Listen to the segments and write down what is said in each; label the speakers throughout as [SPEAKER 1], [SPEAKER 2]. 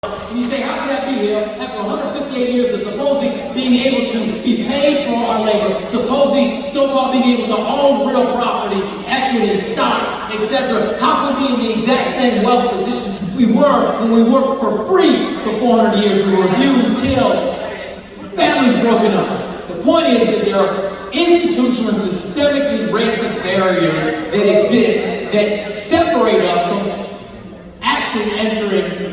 [SPEAKER 1] And you say, how can that be here after 158 years of supposedly being able to be paid for our labor, supposedly so-called being able to own real property, equity, stocks, etc.? How could we be in the exact same wealth position we were when we worked for free for 400 years? We were abused, killed, families broken up. The point is that there are institutional and systemically racist barriers that exist that separate us from actually entering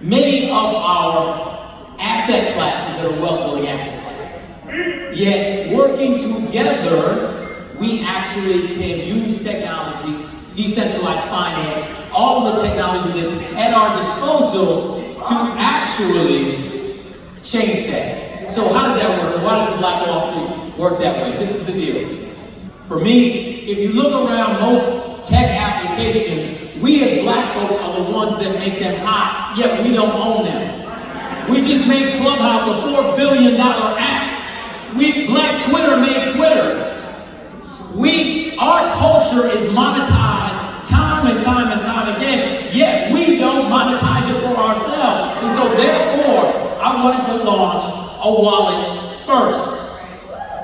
[SPEAKER 1] many of our asset classes that are wealth-building asset classes. Yet, working together, we actually can use technology, decentralized finance, all of the technology that's at our disposal to actually change that. So how does that work? And why does the Black Wall Street work that way? This is the deal. For me, if you look around most tech applications, we as black folks are the ones that make them hot, yet we don't own them. We just made Clubhouse a $4 billion app. Black Twitter made Twitter. Our culture is monetized time and time and time again, yet we don't monetize it for ourselves. And so therefore, I wanted to launch a wallet first.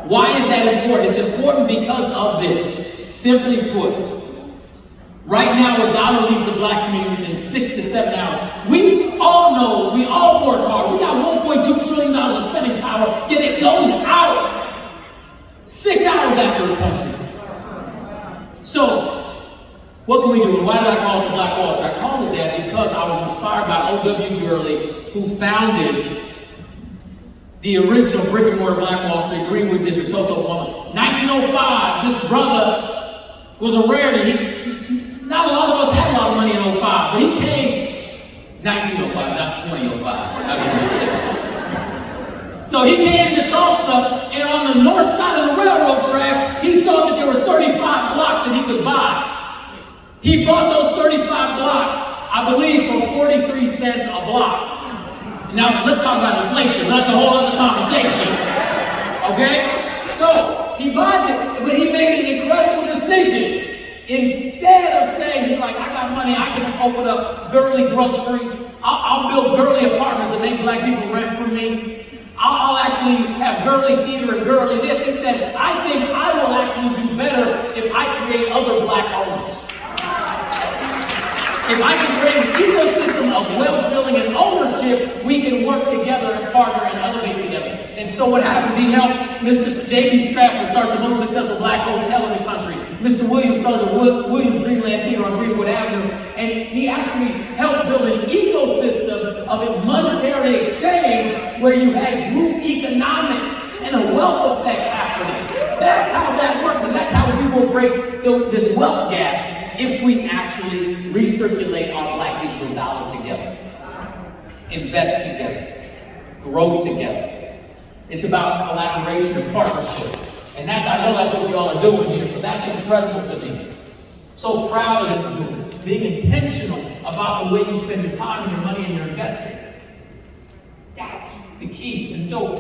[SPEAKER 1] Why is that important? It's important because of this. Simply put, right now, a dollar leaves the black community within 6 to 7 hours. We all know, we all work hard. We got $1.2 trillion of spending power, yet it goes out 6 hours after it comes in. So, what can we do? And why did I call it the Black Wall Street? I called it that because I was inspired by O.W. Gurley, who founded the original brick and mortar Black Wall Street, Greenwood District, Tulsa, Oklahoma. 1905, this brother was a rarity. Not a lot of us had a lot of money in 05, but he came 1905, not 2005. So he came to Tulsa, and on the north side of the railroad tracks, he saw that there were 35 blocks that he could buy. He bought those 35 blocks, I believe, for 43 cents a block. Now, let's talk about inflation. That's a whole other conversation. Okay? So, he buys it, but he made an incredible decision. Instead of saying, he's like, I got money, I can open up Gurley Grocery, I'll build Gurley apartments and make black people rent from me. I'll actually have Gurley Theater and Gurley this. He said, I think I will actually do better if I create other black owners. If I can create an ecosystem of wealth building and ownership, we can work together and partner and elevate together. And so what happens, he helped Mr. J.B. Stratford start the most successful black hotel in the country. Mr. Williams started the Williams Dreamland Theater on Greenwood Avenue. And he actually helped build an ecosystem of a monetary exchange where you had group economics and a wealth effect happening. That's how that works, and that's how we will break this wealth gap if we actually recirculate our black digital dollar together, invest together, grow together. It's about collaboration and partnership. And I know that's what you all are doing here, so that's incredible to me. So proud of this movement, being intentional about the way you spend your time and your money and your investing. That's the key. And so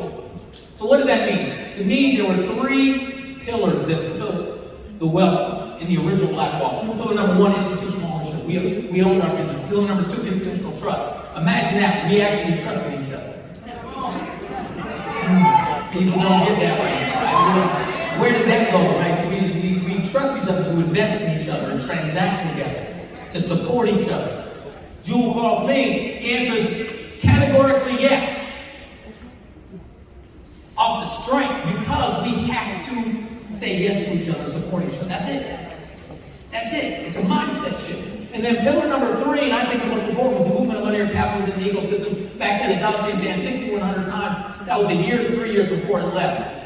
[SPEAKER 1] what does that mean? To me, there were 3 pillars that built the wealth in the original Black Wall Street. Pillar number 1, institutional ownership. We own our business. Pillar number 2, institutional trust. Imagine that, we actually trusted each other. People don't get that right. Where did that go, right? We trust each other to invest in each other and transact together, to support each other. Jewel calls me, the answer is categorically yes. Off the strength, because we have to say yes to each other, support each other. That's it. That's it. It's a mindset shift. And then pillar number 3, and I think the most important, was the movement of money or capital in the ecosystem. Back then, Donald J. Zan 6,100 times. That was a year to 3 years before it left.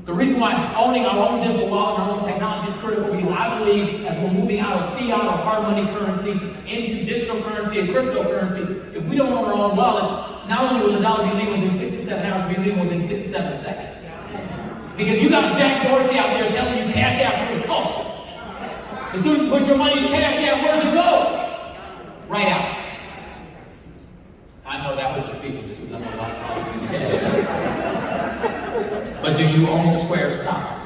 [SPEAKER 1] The reason why owning our own digital wallet and our own technology is critical because I believe as we're moving out of fiat or hard money currency into digital currency and cryptocurrency, if we don't own our own wallets, not only will the dollar be leaving within 6 to 7 hours, it'll be leaving within 6 to 7 seconds. Because you got Jack Dorsey out there telling you cash out for the culture. As soon as you put your money in cash out, where does it go? Right out. I know that hurts your feelings too, because I know a lot of people use cash out. But do you own Square stock?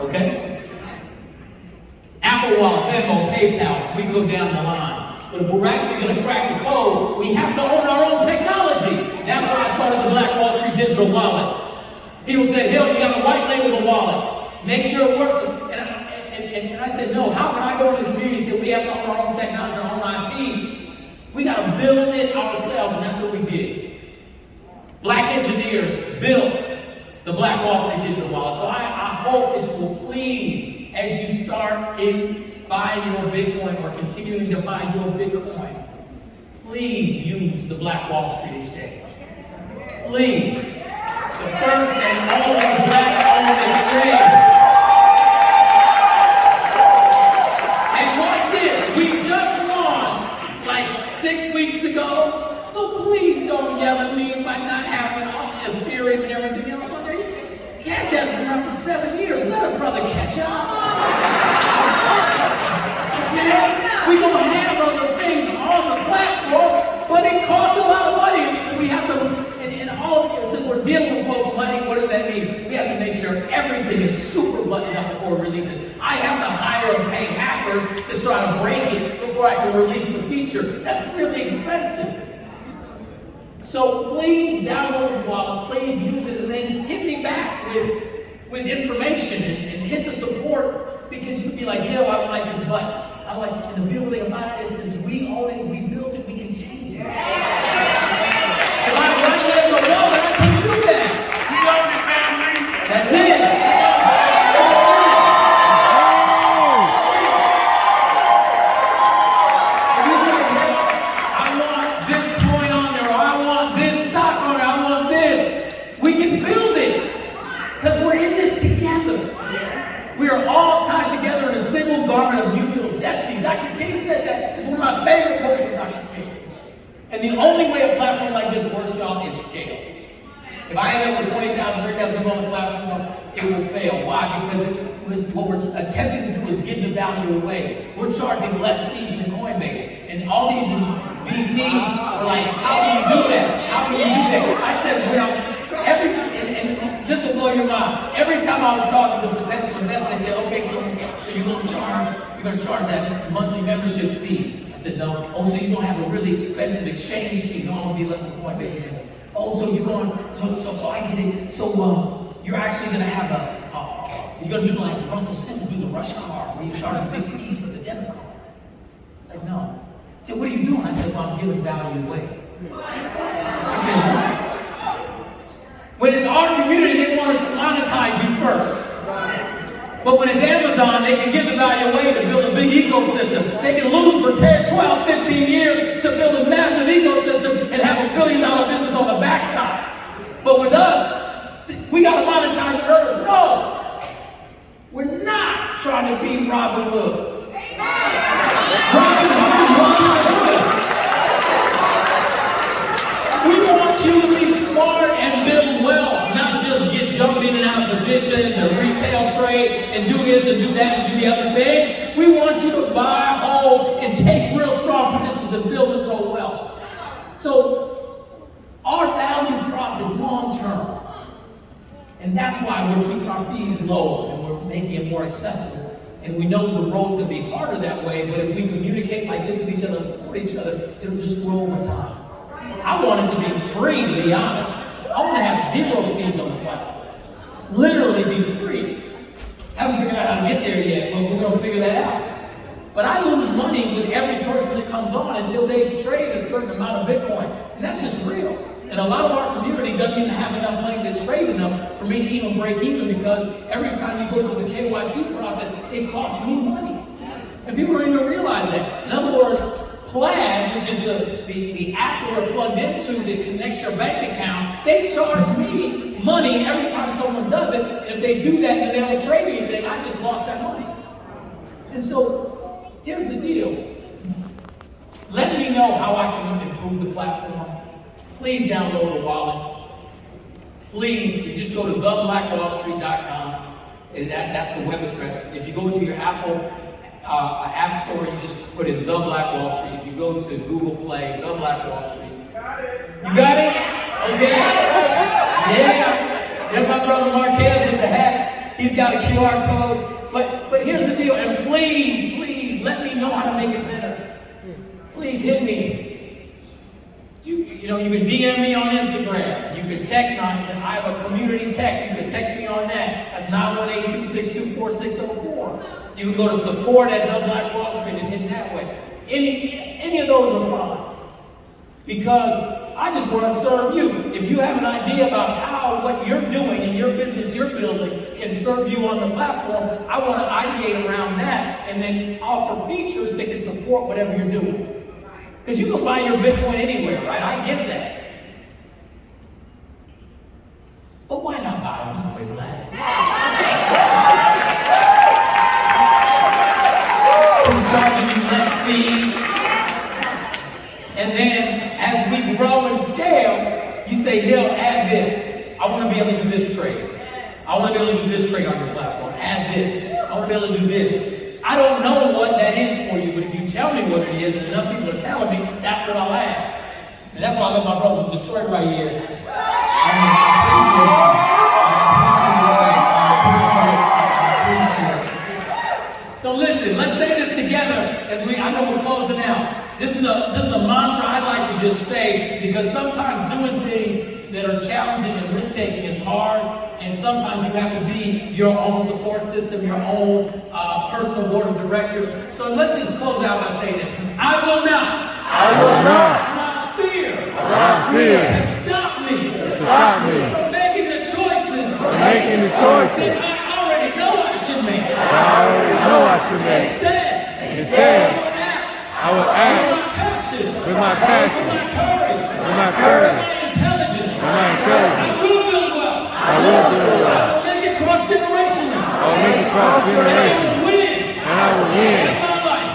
[SPEAKER 1] Okay? Apple Wallet, Venmo, PayPal, we go down the line. But if we're actually going to crack the code, we have to own our own technology. That's why I started the Black Wall Street Digital Wallet. People said, "Hill, you got to white label the wallet. Make sure it works." And I said, no, how can I go to the community and say we have to own our own technology, our own IP? We got to build it ourselves, and that's what we did. Black engineers built the Black Wall Street Digital Wallet. So I hope this will please, as you start buying your Bitcoin or continuing to buy your Bitcoin, please use the Black Wall Street Exchange. Please. The first and only Black-owned exchange. And watch this. We just launched like 6 weeks ago. So please don't yell at me by not having all Ethereum and everything else on there. Cash has been around for 7 years. Let a brother catch up. Okay? We're going to have other things on the platform, but it costs a lot of money. And we have to, since we're dealing with folks' money, what does that mean? We have to make sure everything is super buttoned up before we release it. I have to hire and pay hackers to try to break it before I can release the feature. That's really expensive. So please download the wallet, please use it, and then hit me back with information and hit the support, because you can be like, "Yo, I don't like this button." I'm like, and the beautiful thing about it is, since we own it, we built it, we can change it. If I right there in the wallet, I can do that. We own it, family. That's it. Garment of mutual destiny. Dr. King said that. It's one of my favorite quotes from Dr. King. And the only way a platform like this works, y'all, is scale. If I end up with 20,000, 30,000 people on the platform, it will fail. Why? Because what we're attempting to do is give the value away. We're charging less fees than Coinbase. And all these VCs are like, "How can you do that? How can you do that?" I said, and this will blow your mind. Every time I was talking to potential investors, they said, "Okay, so you're going to charge that monthly membership fee." I said, "No." "Oh, so you're going to have a really expensive exchange fee." "No, I'm going to be less than Coinbase." "Oh, so you're going, so I get it. So you're actually going to have you're going to do like Russell Simmons, do the rush card, where you charge a big fee for the debit card." It's like, "No." I said, "What are you doing?" I said, "Well, I'm giving value away." I said, "What?" When it's our community, they want us to monetize you first. But when it's Amazon, they can give the value away to build a big ecosystem. They can lose for 10, 12, 15 years to build a massive ecosystem and have $1 billion business on the backside. But with us, we got to monetize it early. No, we're not trying to be Robin Hood. Robin Hood. We want you to be smart and build wealth, not just jump in and out of positions and retail trade and do this and do that and do the other thing. We want you to buy, hold, and take real strong positions and build and grow wealth. So our value prop is long term. And that's why we're keeping our fees low and we're making it more accessible. And we know the road's going to be harder that way, but if we communicate like this with each other and support each other, it'll just grow over time. I want it to be free, to be honest. I want to have 0 fees on the platform. Literally be free. Haven't figured out how to get there yet, but we're going to figure that out. But I lose money with every person that comes on until they trade a certain amount of Bitcoin. And that's just real. And a lot of our community doesn't even have enough money to trade enough for me to even break even, because every time you go through the KYC process, it costs me money. And people don't even realize that. In other words, Plaid, which is the app we're plugged into that connects your bank account, they charge me money every time someone does it. And if they do that and they don't trade anything, I just lost that money. And so here's the deal. Let me know how I can improve the platform. Please download the wallet. Please, you just go to theblackwallstreet.com. That's the web address. If you go to your Apple App Store, you just put in The Black Wall Street. If you go to Google Play, The Black Wall Street. Got it. You got it? Okay. Yeah. There's my brother Marquez with the hat. He's got a QR code. But here's the deal. And please let me know how to make it better. please hit me. You know, you can DM me on Instagram. You can text me. I have a community text. You can text me on that. That's 918-262-4604. You can go to support@theblackWall Street and hit that way. Any of those are fine. Because I just want to serve you. If you have an idea about how what you're doing in your business you're building can serve you on the platform, I want to ideate around that and then offer features that can support whatever you're doing. Because you can buy your Bitcoin anywhere, right? I get that. But why not buy them somewhere black? Who's charging you less fees? And then, as we grow and scale, you say, Hill, add this. I want to be able to do this trade. I want to be able to do this trade on your platform. Add this. I want to be able to do this. I don't know what that is for you, but if you tell me what it is, and enough people are telling me, that's what I'll add. And that's why I got my brother from Detroit right here. I appreciate you. So listen, let's say this together as I know we're closing out. This is a mantra I like to just say, because sometimes doing things that are challenging and risk-taking is hard, and sometimes you have to be your own support system, your own personal board of directors. So let's just close out by saying this. I will not allow fear to stop me from making the choices that I already know I should make. Instead, I will act with my passion, with my courage, with my intelligence. I will build wealth. I will make it cross-generational. And I will win in my life.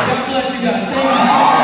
[SPEAKER 1] God bless you guys. Thank you so much.